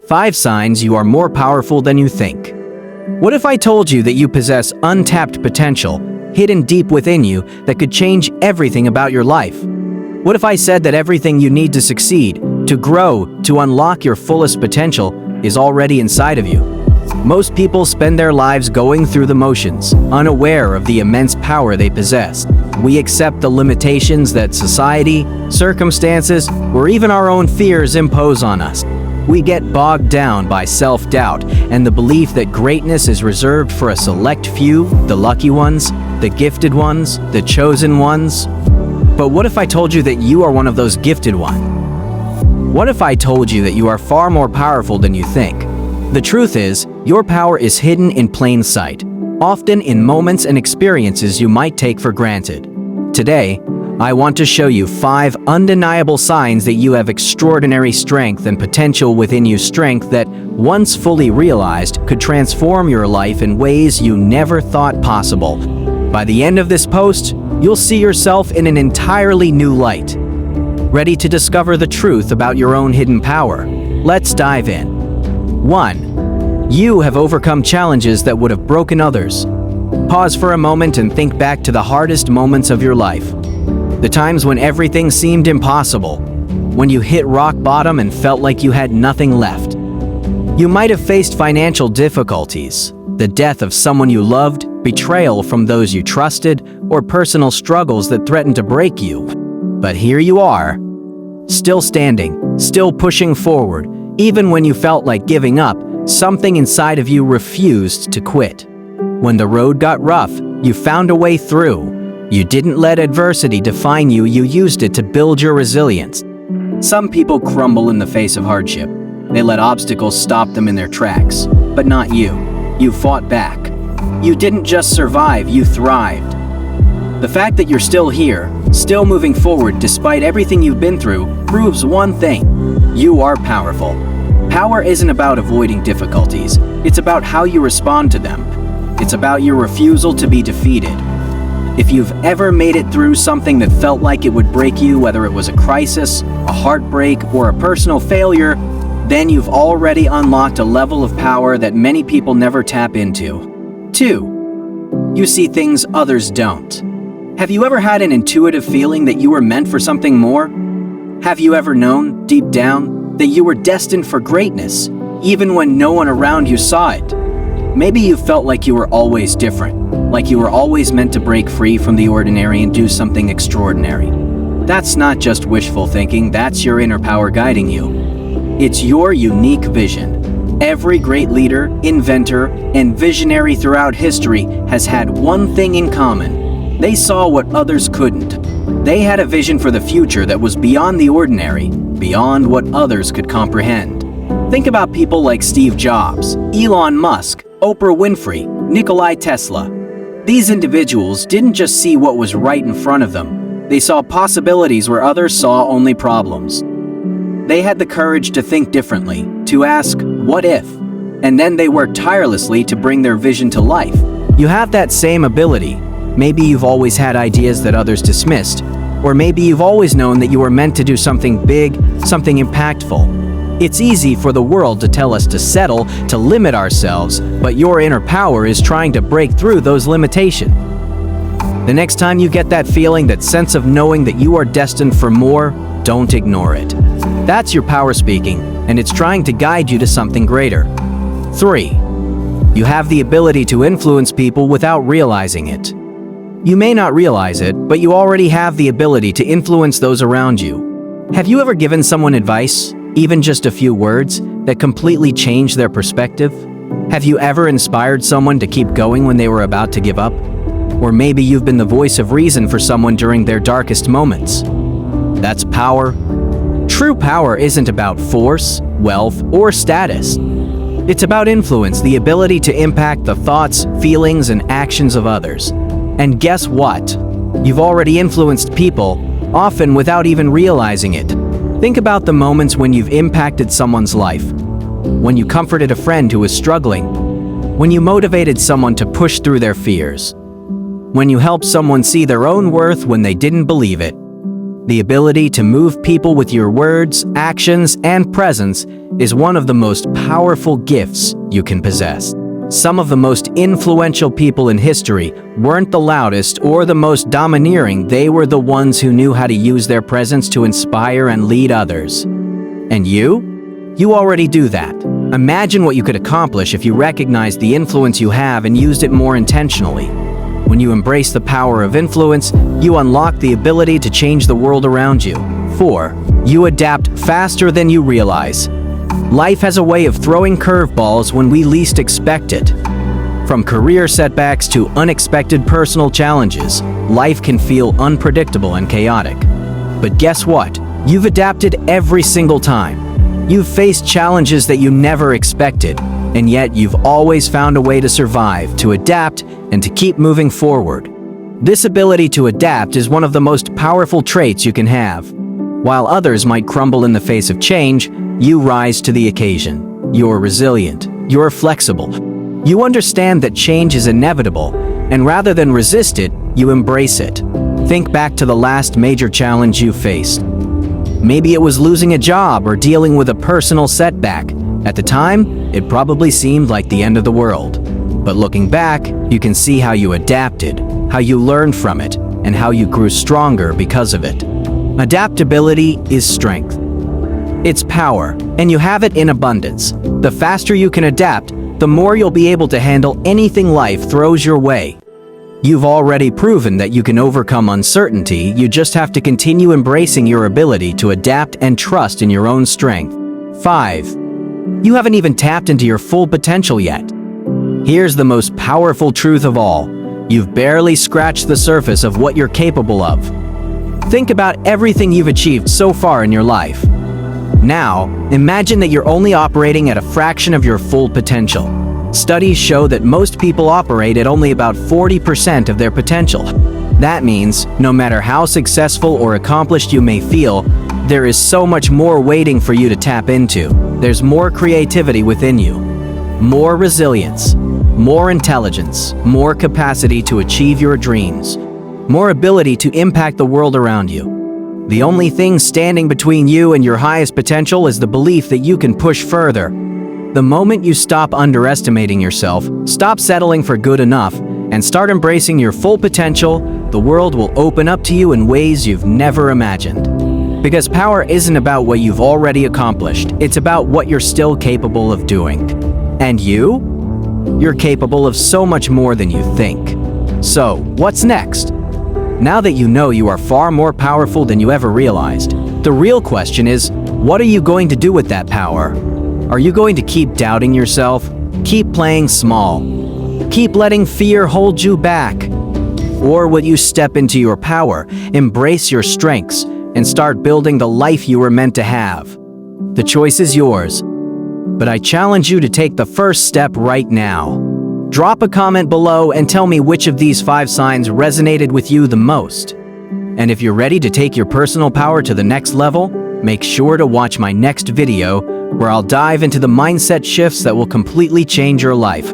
5 signs you are more powerful than you think. What if I told you that you possess untapped potential, hidden deep within you, that could change everything about your life? What if I said that everything you need to succeed, to grow, to unlock your fullest potential, is already inside of you? Most people spend their lives going through the motions, unaware of the immense power they possess. We accept the limitations that society, circumstances, or even our own fears impose on us. We get bogged down by self-doubt and the belief that greatness is reserved for a select few, the lucky ones, the gifted ones, the chosen ones. But what if I told you that you are one of those gifted ones? What if I told you that you are far more powerful than you think? The truth is, your power is hidden in plain sight, often in moments and experiences you might take for granted. Today, I want to show you 5 undeniable signs that you have extraordinary strength and potential within you, strength that, once fully realized, could transform your life in ways you never thought possible. By the end of this post, you'll see yourself in an entirely new light. Ready to discover the truth about your own hidden power? Let's dive in. 1. You have overcome challenges that would have broken others. Pause for a moment and think back to the hardest moments of your life. The times when everything seemed impossible, when you hit rock bottom and felt like you had nothing left. You might have faced financial difficulties, the death of someone you loved, betrayal from those you trusted, or personal struggles that threatened to break you. But here you are, still standing, still pushing forward. Even when you felt like giving up, something inside of you refused to quit. When the road got rough, you found a way through. You didn't let adversity define you, you used it to build your resilience. Some people crumble in the face of hardship. They let obstacles stop them in their tracks. But not you. You fought back. You didn't just survive, you thrived. The fact that you're still here, still moving forward despite everything you've been through, proves one thing: you are powerful. Power isn't about avoiding difficulties, it's about how you respond to them. It's about your refusal to be defeated. If you've ever made it through something that felt like it would break you, whether it was a crisis, a heartbreak, or a personal failure, then you've already unlocked a level of power that many people never tap into. 2. You see things others don't. Have you ever had an intuitive feeling that you were meant for something more? Have you ever known, deep down, that you were destined for greatness, even when no one around you saw it? Maybe you felt like you were always different, like you were always meant to break free from the ordinary and do something extraordinary. That's not just wishful thinking, that's your inner power guiding you. It's your unique vision. Every great leader, inventor, and visionary throughout history has had one thing in common. They saw what others couldn't. They had a vision for the future that was beyond the ordinary, beyond what others could comprehend. Think about people like Steve Jobs, Elon Musk, Oprah Winfrey, Nikola Tesla. These individuals didn't just see what was right in front of them. They saw possibilities where others saw only problems. They had the courage to think differently, to ask, what if? And then they worked tirelessly to bring their vision to life. You have that same ability. Maybe you've always had ideas that others dismissed, or maybe you've always known that you were meant to do something big, something impactful. It's easy for the world to tell us to settle, to limit ourselves, but your inner power is trying to break through those limitations. The next time you get that feeling, that sense of knowing that you are destined for more, don't ignore it. That's your power speaking, and it's trying to guide you to something greater. 3. You have the ability to influence people without realizing it. You may not realize it, but you already have the ability to influence those around you. Have you ever given someone advice, even just a few words, that completely changed their perspective? Have you ever inspired someone to keep going when they were about to give up? Or maybe you've been the voice of reason for someone during their darkest moments. That's power. True power isn't about force, wealth, or status. It's about influence, the ability to impact the thoughts, feelings, and actions of others. And guess what? You've already influenced people, often without even realizing it. Think about the moments when you've impacted someone's life. When you comforted a friend who was struggling. When you motivated someone to push through their fears. When you helped someone see their own worth when they didn't believe it. The ability to move people with your words, actions, and presence is one of the most powerful gifts you can possess. Some of the most influential people in history weren't the loudest or the most domineering. They were the ones who knew how to use their presence to inspire and lead others. And you? You already do that. Imagine what you could accomplish if you recognized the influence you have and used it more intentionally. When you embrace the power of influence, you unlock the ability to change the world around you. 4. You adapt faster than you realize. Life has a way of throwing curveballs when we least expect it. From career setbacks to unexpected personal challenges, life can feel unpredictable and chaotic. But guess what? You've adapted every single time. You've faced challenges that you never expected, and yet you've always found a way to survive, to adapt, and to keep moving forward. This ability to adapt is one of the most powerful traits you can have. While others might crumble in the face of change, you rise to the occasion. You're resilient. You're flexible. You understand that change is inevitable, and rather than resist it, you embrace it. Think back to the last major challenge you faced. Maybe it was losing a job or dealing with a personal setback. At the time, it probably seemed like the end of the world. But looking back, you can see how you adapted, how you learned from it, and how you grew stronger because of it. Adaptability is strength. It's power, and you have it in abundance. The faster you can adapt, the more you'll be able to handle anything life throws your way. You've already proven that you can overcome uncertainty. You just have to continue embracing your ability to adapt and trust in your own strength. 5. You haven't even tapped into your full potential yet. Here's the most powerful truth of all. You've barely scratched the surface of what you're capable of. Think about everything you've achieved so far in your life. Now, imagine that you're only operating at a fraction of your full potential. Studies show that most people operate at only about 40% of their potential. That means, no matter how successful or accomplished you may feel, there is so much more waiting for you to tap into. There's more creativity within you, more resilience, more intelligence, more capacity to achieve your dreams, more ability to impact the world around you. The only thing standing between you and your highest potential is the belief that you can push further. The moment you stop underestimating yourself, stop settling for good enough, and start embracing your full potential, the world will open up to you in ways you've never imagined. Because power isn't about what you've already accomplished, it's about what you're still capable of doing. And you? You're capable of so much more than you think. So, what's next? Now that you know you are far more powerful than you ever realized, the real question is, what are you going to do with that power? Are you going to keep doubting yourself? Keep playing small? Keep letting fear hold you back? Or will you step into your power, embrace your strengths, and start building the life you were meant to have? The choice is yours, but I challenge you to take the first step right now. Drop a comment below and tell me which of these 5 signs resonated with you the most. And if you're ready to take your personal power to the next level, make sure to watch my next video where I'll dive into the mindset shifts that will completely change your life.